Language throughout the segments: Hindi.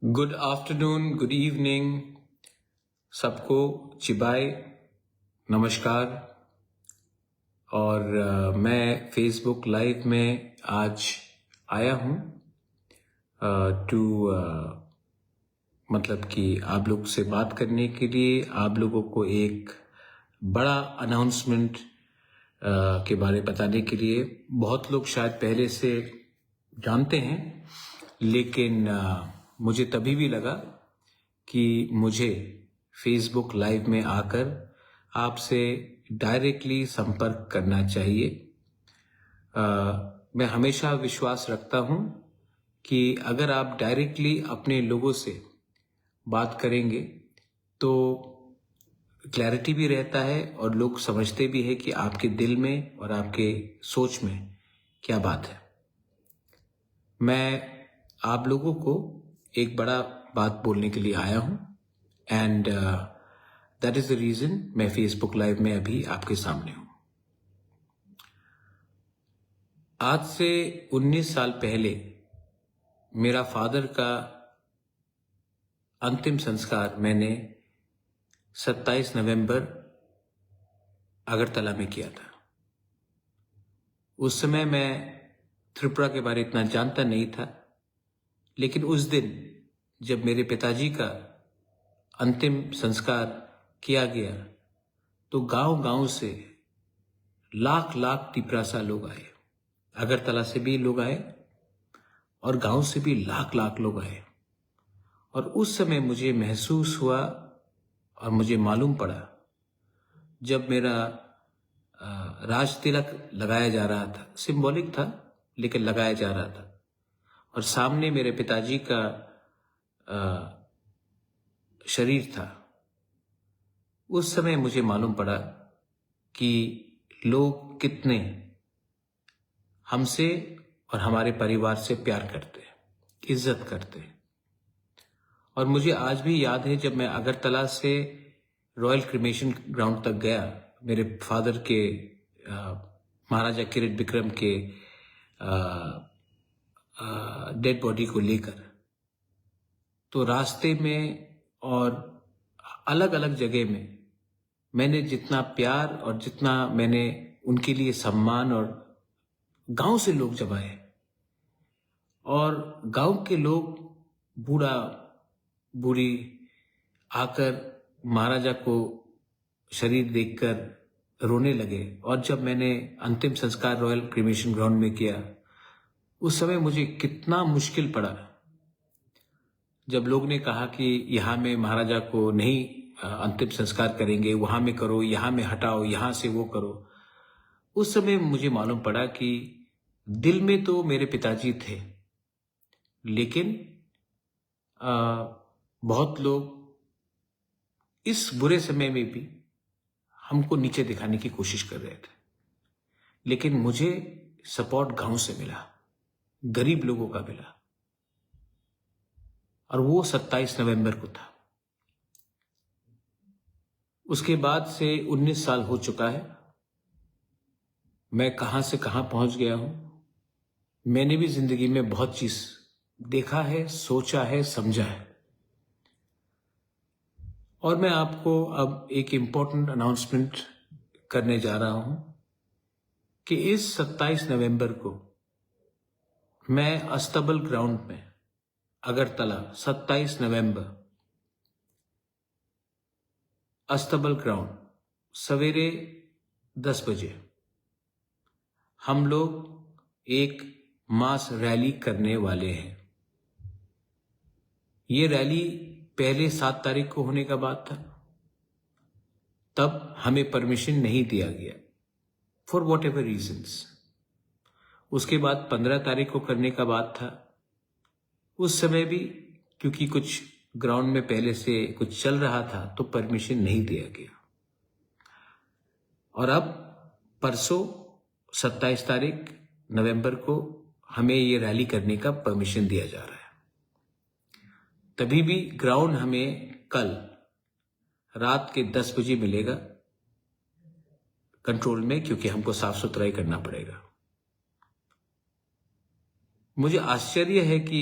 गुड आफ्टरनून, गुड इवनिंग, सबको चिबाय नमस्कार। और मैं फेसबुक लाइव में आज आया हूँ टू मतलब कि आप लोग से बात करने के लिए, आप लोगों को एक बड़ा अनाउंसमेंट के बारे बताने के लिए। बहुत लोग शायद पहले से जानते हैं, लेकिन मुझे तभी भी लगा कि मुझे फेसबुक लाइव में आकर आपसे डायरेक्टली संपर्क करना चाहिए। मैं हमेशा विश्वास रखता हूँ कि अगर आप डायरेक्टली अपने लोगों से बात करेंगे तो क्लैरिटी भी रहता है और लोग समझते भी है कि आपके दिल में और आपके सोच में क्या बात है। मैं आप लोगों को एक बड़ा बात बोलने के लिए आया हूं and that is the reason मैं फेसबुक लाइव में अभी आपके सामने हूं। आज से 19 साल पहले मेरा फादर का अंतिम संस्कार मैंने 27 नवंबर अगरतला में किया था। उस समय मैं त्रिपुरा के बारे इतना जानता नहीं था, लेकिन उस दिन जब मेरे पिताजी का अंतिम संस्कार किया गया तो गांव-गांव से लाख लाख तिपरासा लोग आए। अगरतला से भी लोग आए और गांव से भी लाख लाख लोग आए। और उस समय मुझे महसूस हुआ और मुझे मालूम पड़ा, जब मेरा राज तिलक लगाया जा रहा था, सिंबॉलिक था लेकिन लगाया जा रहा था, और सामने मेरे पिताजी का शरीर था, उस समय मुझे मालूम पड़ा कि लोग कितने हमसे और हमारे परिवार से प्यार करते, इज्जत करते। और मुझे आज भी याद है, जब मैं अगरतला से रॉयल क्रिमेशन ग्राउंड तक गया मेरे फादर के महाराजा किरीट विक्रम के डेड बॉडी को लेकर, तो रास्ते में और अलग अलग जगह में मैंने जितना प्यार और जितना मैंने उनके लिए सम्मान, और गांव से लोग जब आए और गांव के लोग बूढ़ा बूढ़ी आकर महाराजा को शरीर देखकर रोने लगे। और जब मैंने अंतिम संस्कार रॉयल क्रिमेशन ग्राउंड में किया, उस समय मुझे कितना मुश्किल पड़ा जब लोग ने कहा कि यहाँ में महाराजा को नहीं अंतिम संस्कार करेंगे, वहां में करो, यहाँ में हटाओ, यहाँ से वो करो। उस समय मुझे मालूम पड़ा कि दिल में तो मेरे पिताजी थे, लेकिन बहुत लोग इस बुरे समय में भी हमको नीचे दिखाने की कोशिश कर रहे थे। लेकिन मुझे सपोर्ट गांव से मिला, गरीब लोगों का मिला, और वो 27 नवंबर को था। उसके बाद से 19 साल हो चुका है। मैं कहां से कहां पहुंच गया हूं। मैंने भी जिंदगी में बहुत चीज देखा है, सोचा है, समझा है। और मैं आपको अब एक इंपॉर्टेंट अनाउंसमेंट करने जा रहा हूं कि इस 27 नवंबर को मैं अस्तबल ग्राउंड में, अगरतला, 27 नवंबर अस्तबल ग्राउंड, सवेरे 10 बजे हम लोग एक मास रैली करने वाले हैं। ये रैली पहले 7 तारीख को होने का बात था, तब हमें परमिशन नहीं दिया गया फॉर वॉट एवर रीजन्स। उसके बाद 15 तारीख को करने का बात था, उस समय भी क्योंकि कुछ ग्राउंड में पहले से कुछ चल रहा था तो परमिशन नहीं दिया गया। और अब परसों 27 तारीख नवंबर को हमें ये रैली करने का परमिशन दिया जा रहा है। तभी भी ग्राउंड हमें कल रात के 10 बजे मिलेगा कंट्रोल में, क्योंकि हमको साफ सुथराई करना पड़ेगा। मुझे आश्चर्य है कि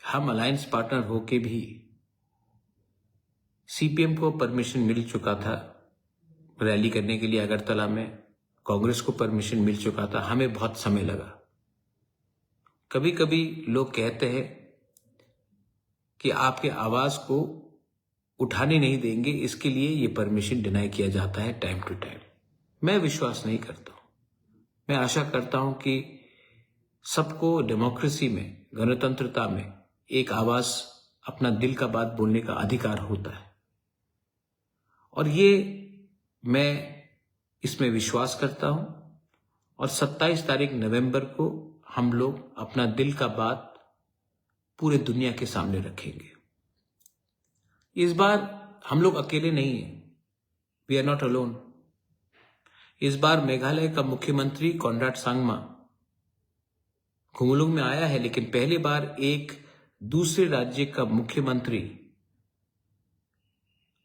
हम अलायंस पार्टनर होके भी सीपीएम को परमिशन मिल चुका था रैली करने के लिए अगरतला में, कांग्रेस को परमिशन मिल चुका था, हमें बहुत समय लगा। कभी कभी लोग कहते हैं कि आपके आवाज को उठाने नहीं देंगे, इसके लिए ये परमिशन डिनाई किया जाता है टाइम टू टाइम। मैं विश्वास नहीं करता हूं। मैं आशा करता हूं कि सबको डेमोक्रेसी में, गणतंत्रता में एक आवाज, अपना दिल का बात बोलने का अधिकार होता है, और ये मैं इसमें विश्वास करता हूं। और 27 तारीख नवंबर को हम लोग अपना दिल का बात पूरे दुनिया के सामने रखेंगे। इस बार हम लोग अकेले नहीं हैं, वी आर नॉट अलोन। इस बार मेघालय का मुख्यमंत्री कॉनराड सांगमा खुमुलुंग में आया है, लेकिन पहली बार एक दूसरे राज्य का मुख्यमंत्री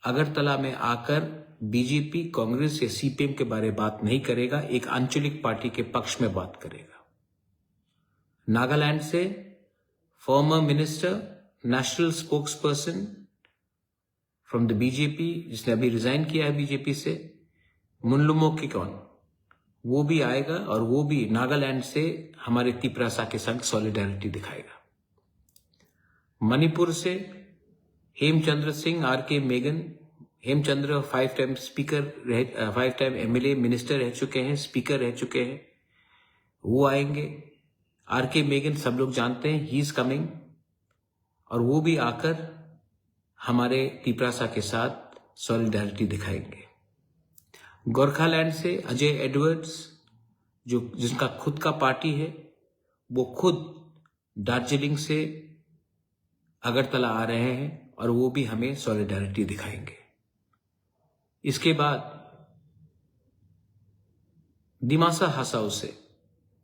अगरतला में आकर बीजेपी, कांग्रेस या सीपीएम के बारे में बात नहीं करेगा, एक आंचलिक पार्टी के पक्ष में बात करेगा। नागालैंड से former minister, national spokesperson from the BJP, जिसने अभी रिजाइन किया है बीजेपी से, मुनलुमो किकॉन, वो भी आएगा और वो भी नागालैंड से हमारे तिपरासा के संग सॉलिडारिटी दिखाएगा। मणिपुर से हेमचंद्र सिंह, आरके मेगन, Hemchandra 5 time speaker, 5 time MLA, minister रह चुके हैं, स्पीकर रह चुके हैं, वो आएंगे। आरके मेगन सब लोग जानते हैं, ही इज कमिंग, और वो भी आकर हमारे तिपरासा के साथ सॉलिडारिटी दिखाएंगे। गोरखालैंड से अजय एडवर्ड्स, जिनका खुद का पार्टी है, वो खुद दार्जिलिंग से अगरतला आ रहे हैं और वो भी हमें सॉलिडारिटी दिखाएंगे। इसके बाद दिमासा हसाओ से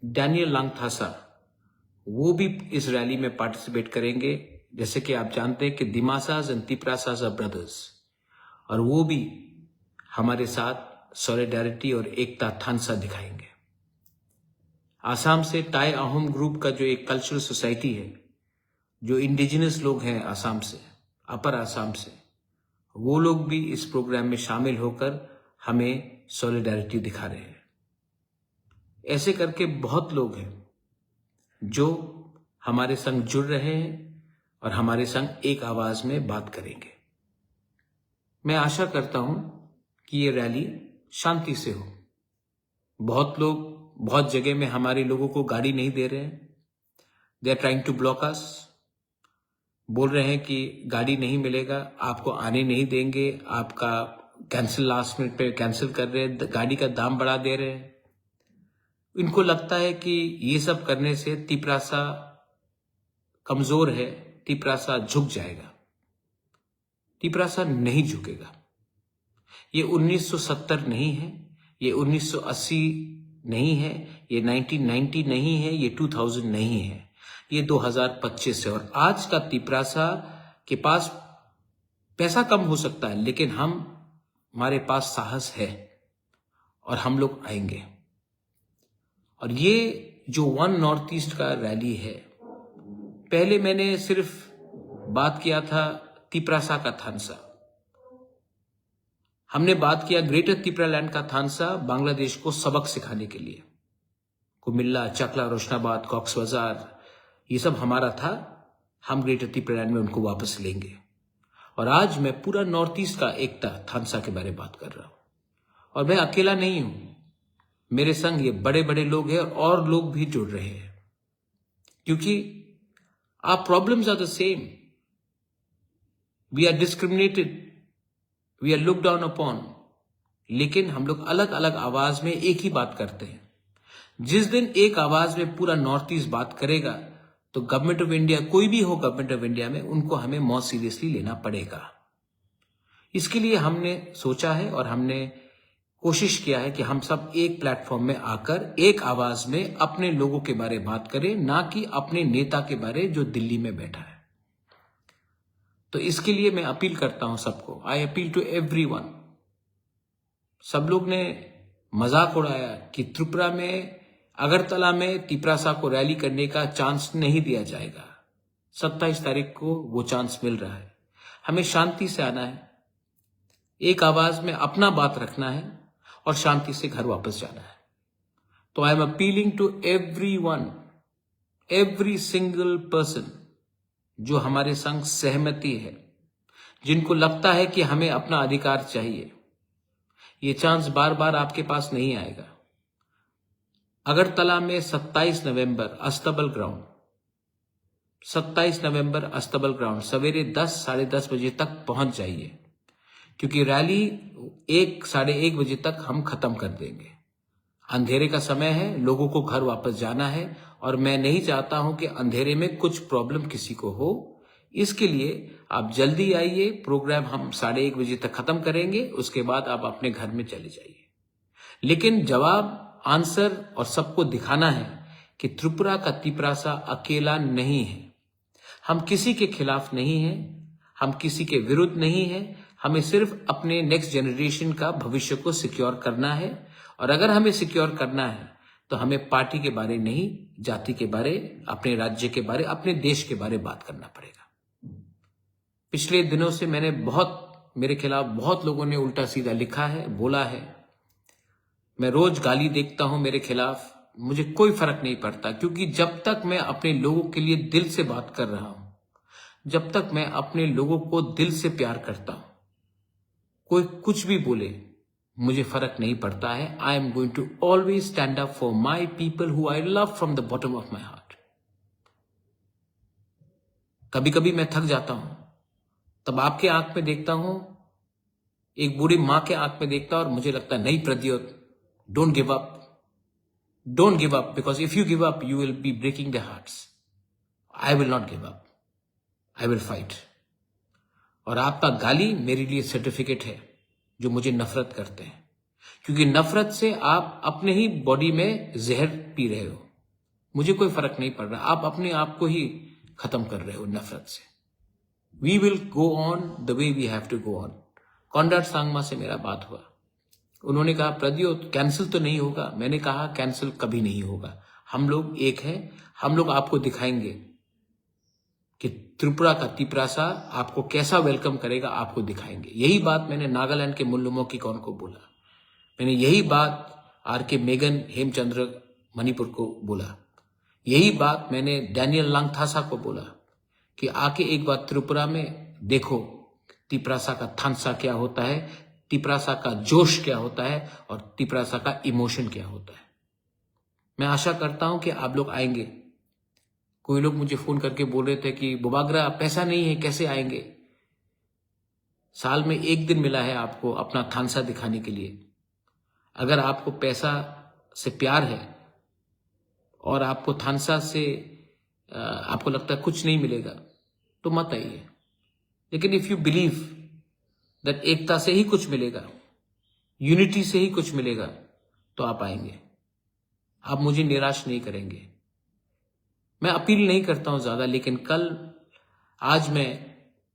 डैनियल लांगथासा, वो भी इस रैली में पार्टिसिपेट करेंगे। जैसे कि आप जानते हैं कि दिमासाज एंड तिपरासाज आर ब्रदर्स, और वो भी हमारे साथ सॉलिडारिटी और एकता थानसा दिखाएंगे। आसाम से टाई अहोम ग्रुप का जो एक कल्चरल सोसाइटी है, जो इंडिजिनस लोग हैं आसाम से, अपर आसाम से, वो लोग भी इस प्रोग्राम में शामिल होकर हमें सॉलिडारिटी दिखा रहे हैं। ऐसे करके बहुत लोग हैं जो हमारे संग जुड़ रहे हैं और हमारे संग एक आवाज में बात करेंगे। मैं आशा करता हूं कि ये रैली शांति से हो। बहुत लोग बहुत जगह में हमारे लोगों को गाड़ी नहीं दे रहे हैं, they are trying to block us, बोल रहे हैं कि गाड़ी नहीं मिलेगा, आपको आने नहीं देंगे, आपका कैंसिल, लास्ट मिनट पे कैंसिल कर रहे हैं, गाड़ी का दाम बढ़ा दे रहे हैं। इनको लगता है कि ये सब करने से तिपरासा कमजोर है, तिपरासा झुक जाएगा। तिपरासा नहीं झुकेगा। ये 1970 नहीं है, ये 1980 नहीं है, ये 1990 नहीं है, ये 2000 नहीं है, ये 2025 है। और आज का तिपरासा के पास पैसा कम हो सकता है, लेकिन हमारे पास साहस है और हम लोग आएंगे। और ये जो वन नॉर्थ ईस्ट का रैली है, पहले मैंने सिर्फ बात किया था तिपरासा का थानसा, हमने बात किया ग्रेटर तिपरालैंड का थानसा, बांग्लादेश को सबक सिखाने के लिए। कुमिल्ला, चकला, रोशनाबाद, कॉक्स बाजार, ये सब हमारा था, हम ग्रेटर तिपरालैंड में उनको वापस लेंगे। और आज मैं पूरा नॉर्थ ईस्ट का एकता थानसा के बारे में बात कर रहा हूं, और मैं अकेला नहीं हूं, मेरे संग ये बड़े बड़े लोग हैं और लोग भी जुड़ रहे हैं, क्योंकि our problems are the same. We are discriminated, we are looked down upon, लेकिन हम लोग अलग अलग आवाज में एक ही बात करते हैं। जिस दिन एक आवाज में पूरा नॉर्थ ईस्ट बात करेगा, तो गवर्नमेंट ऑफ इंडिया, कोई भी हो गवर्नमेंट ऑफ इंडिया में, उनको हमें बहुत सीरियसली लेना पड़ेगा। इसके लिए हमने सोचा है और हमने कोशिश किया है कि हम सब एक प्लेटफॉर्म में आकर एक आवाज में अपने लोगों के बारे में बात करें, ना कि अपने नेता के बारे जो दिल्ली में बैठा है। तो इसके लिए मैं अपील करता हूं सबको, आई अपील टू एवरीवन। सब लोग ने मजाक उड़ाया कि त्रिपुरा में, अगरतला में तिपरासा को रैली करने का चांस नहीं दिया जाएगा। 27 तारीख को वो चांस मिल रहा है। हमें शांति से आना है, एक आवाज में अपना बात रखना है और शांति से घर वापस जाना है। तो I am appealing to everyone, every single person जो हमारे संग सहमति है, जिनको लगता है कि हमें अपना अधिकार चाहिए। ये चांस बार बार आपके पास नहीं आएगा। अगरतला में 27 नवंबर अस्तबल ग्राउंड, 27 नवंबर अस्तबल ग्राउंड सवेरे 10 साढ़े 10 बजे तक पहुंच जाइए, क्योंकि रैली 1 साढ़े 1 बजे तक हम खत्म कर देंगे। अंधेरे का समय है, लोगों को घर वापस जाना है और मैं नहीं चाहता हूं कि अंधेरे में कुछ प्रॉब्लम किसी को हो। इसके लिए आप जल्दी आइए। प्रोग्राम हम 1:30 बजे तक खत्म करेंगे, उसके बाद आप अपने घर में चले जाइए। लेकिन जवाब, आंसर और सबको दिखाना है कि त्रिपुरा का तिपरासा अकेला नहीं है। हम किसी के खिलाफ नहीं हैं, हम किसी के विरुद्ध नहीं हैं। हमें सिर्फ अपने नेक्स्ट जनरेशन का भविष्य को सिक्योर करना है, और अगर हमें सिक्योर करना है तो हमें पार्टी के बारे नहीं, जाति के बारे, अपने राज्य के बारे, अपने देश के बारे बात करना पड़ेगा। पिछले दिनों से मेरे खिलाफ बहुत लोगों ने उल्टा सीधा लिखा है, बोला है। मैं रोज गाली देखता हूं मेरे खिलाफ, मुझे कोई फर्क नहीं पड़ता, क्योंकि जब तक मैं अपने लोगों के लिए दिल से बात कर रहा हूं, जब तक मैं अपने लोगों को दिल से प्यार करता हूं, कोई कुछ भी बोले मुझे फर्क नहीं पड़ता है। I am going to always stand up for my people who I love from the bottom of my heart. कभी कभी मैं थक जाता हूं, तब आपके आंख में देखता हूं, एक बुरी मां के आंख में देखता हूं, और मुझे लगता है नहीं Pradyot, don't give up, don't give up, because if you give up you will be breaking the hearts. I will not give up, I will fight. और आपका गाली मेरे लिए सर्टिफिकेट है जो मुझे नफरत करते हैं, क्योंकि नफरत से आप अपने ही बॉडी में जहर पी रहे हो। मुझे कोई फर्क नहीं पड़ रहा, आप अपने आप को ही खत्म कर रहे हो नफरत से। We will go on the way we have to go on. Conrad Sangma से मेरा बात हुआ, उन्होंने कहा प्रद्योत कैंसिल तो नहीं होगा। मैंने कहा कैंसिल कभी नहीं होगा, हम लोग एक हैं, हम लोग आपको दिखाएंगे कि त्रिपुरा का तिपरासा आपको कैसा वेलकम करेगा, आपको दिखाएंगे। यही बात मैंने नागालैंड के मुल्लुमो की कौन को बोला, मैंने यही बात आर.के. मेगन हेमचंद्र मणिपुर को बोला, यही बात मैंने डैनियल लांगथासा को बोला कि आके एक बार त्रिपुरा में देखो तिपरासा का थानसा क्या होता है, तिपरासा का जोश क्या होता है और तिपरासा का इमोशन क्या होता है। मैं आशा करता हूं कि आप लोग आएंगे। कोई लोग मुझे फोन करके बोल रहे थे कि बुबागरा पैसा नहीं है, कैसे आएंगे। साल में एक दिन मिला है आपको अपना थानसा दिखाने के लिए। अगर आपको पैसा से प्यार है और आपको थानसा से आपको लगता है कुछ नहीं मिलेगा तो मत आइए। लेकिन इफ यू बिलीव दैट एकता से ही कुछ मिलेगा, यूनिटी से ही कुछ मिलेगा, तो आप आएंगे, आप मुझे निराश नहीं करेंगे। मैं अपील नहीं करता हूं ज्यादा, लेकिन आज मैं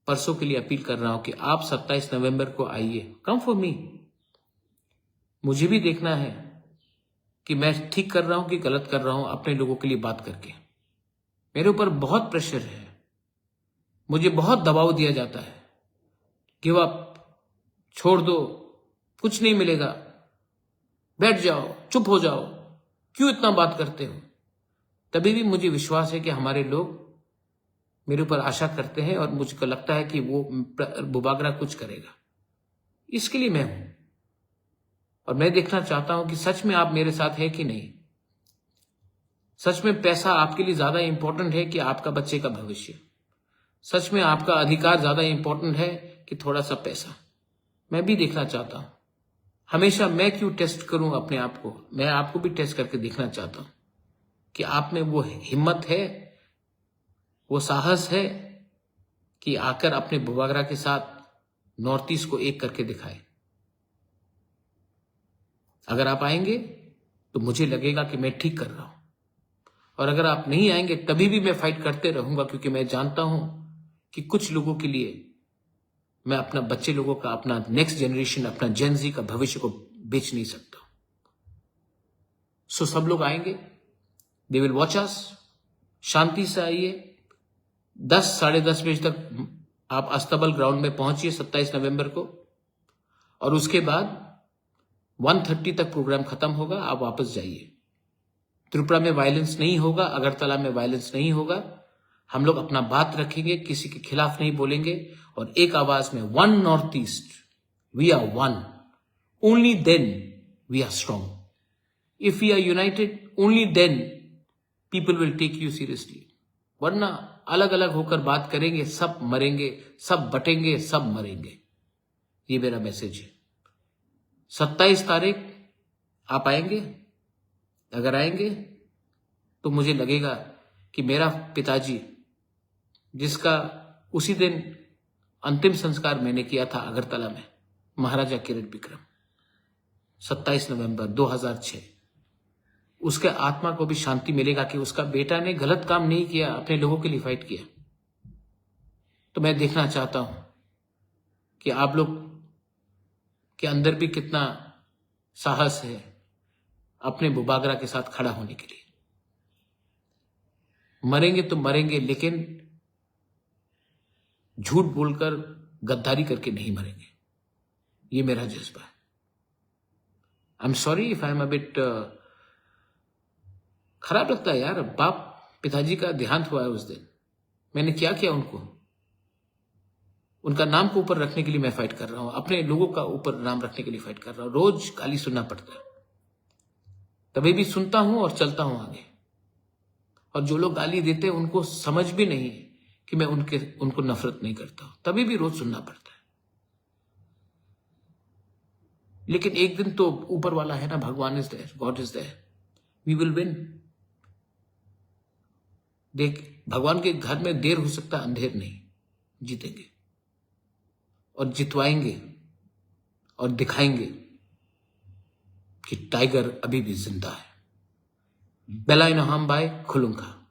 परसों के लिए अपील कर रहा हूं कि आप 27 नवंबर को आइए। Come for me. मुझे भी देखना है कि मैं ठीक कर रहा हूं कि गलत कर रहा हूं, अपने लोगों के लिए बात करके। मेरे ऊपर बहुत प्रेशर है, मुझे बहुत दबाव दिया जाता है, गिव अप, छोड़ दो, कुछ नहीं मिलेगा, बैठ जाओ, चुप हो जाओ, क्यों इतना बात करते हो। तभी भी मुझे विश्वास है कि हमारे लोग मेरे ऊपर आशा करते हैं और मुझको लगता है कि वो बुबागरा कुछ करेगा। इसके लिए मैं हूं और मैं देखना चाहता हूं कि सच में आप मेरे साथ है कि नहीं। सच में पैसा आपके लिए ज्यादा इंपॉर्टेंट है कि आपका बच्चे का भविष्य। सच में आपका अधिकार ज्यादा इंपॉर्टेंट है कि थोड़ा सा पैसा। मैं भी देखना चाहता हूं। हमेशा मैं क्यों टेस्ट करूं अपने आप को, मैं आपको भी टेस्ट करके देखना चाहता हूं कि आप में वो हिम्मत है, वो साहस है कि आकर अपने बुबागरा के साथ नॉर्थ ईस्ट को एक करके दिखाए। अगर आप आएंगे तो मुझे लगेगा कि मैं ठीक कर रहा हूं, और अगर आप नहीं आएंगे तभी भी मैं फाइट करते रहूंगा, क्योंकि मैं जानता हूं कि कुछ लोगों के लिए मैं अपना बच्चे लोगों का, अपना नेक्स्ट जनरेशन, अपना जेनजी का भविष्य को बेच नहीं सकता। सो सब लोग आएंगे, दे विल वॉच अस। शांति से आइए, 10 साढ़े 10 बजे तक आप अस्तबल ग्राउंड में पहुंचिए 27 नवंबर को, और उसके बाद 1:30 तक प्रोग्राम खत्म होगा, आप वापस जाइए। त्रिपुरा में वायलेंस नहीं होगा, अगरतला में वायलेंस नहीं होगा। हम लोग अपना बात रखेंगे, किसी के खिलाफ नहीं बोलेंगे, और एक आवाज में one North East, we are one, only then we are strong. If we are united, only then people will take you seriously. वरना अलग अलग होकर बात करेंगे, सब मरेंगे, सब बटेंगे, सब मरेंगे। ये मेरा मैसेज है। 27 तारीख आप आएंगे? अगर आएंगे तो मुझे लगेगा कि मेरा पिताजी, जिसका उसी दिन अंतिम संस्कार मैंने किया था अगरतला में, महाराजा किरीट विक्रम, 27 नवंबर 2006, उसके आत्मा को भी शांति मिलेगा कि उसका बेटा ने गलत काम नहीं किया, अपने लोगों के लिए फाइट किया। तो मैं देखना चाहता हूं कि आप लोग के अंदर भी कितना साहस है अपने बुबागरा के साथ खड़ा होने के लिए। मरेंगे तो मरेंगे, लेकिन झूठ बोलकर, गद्दारी करके नहीं मरेंगे। ये मेरा जज्बा है। I am sorry if I am a bit, खराब लगता है यार। बाप पिताजी का देहांत हुआ है उस दिन, मैंने क्या किया उनको? उनका नाम को ऊपर रखने के लिए मैं फाइट कर रहा हूं, अपने लोगों का ऊपर नाम रखने के लिए फाइट कर रहा हूं। रोज गाली सुनना पड़ता है, तभी भी सुनता हूं और चलता हूं आगे। और जो लोग गाली देते हैं उनको समझ भी नहीं कि मैं उनको नफरत नहीं करता हूं, तभी भी रोज सुनना पड़ता है। लेकिन एक दिन तो ऊपर वाला है ना, Bhagwan is there, God is there, we will win. देख, भगवान के घर में देर हो सकता है, अंधेर नहीं। जीतेंगे और जितवाएंगे और दिखाएंगे कि टाइगर अभी भी जिंदा है। बेलाइन हम बाय खुलुंगा।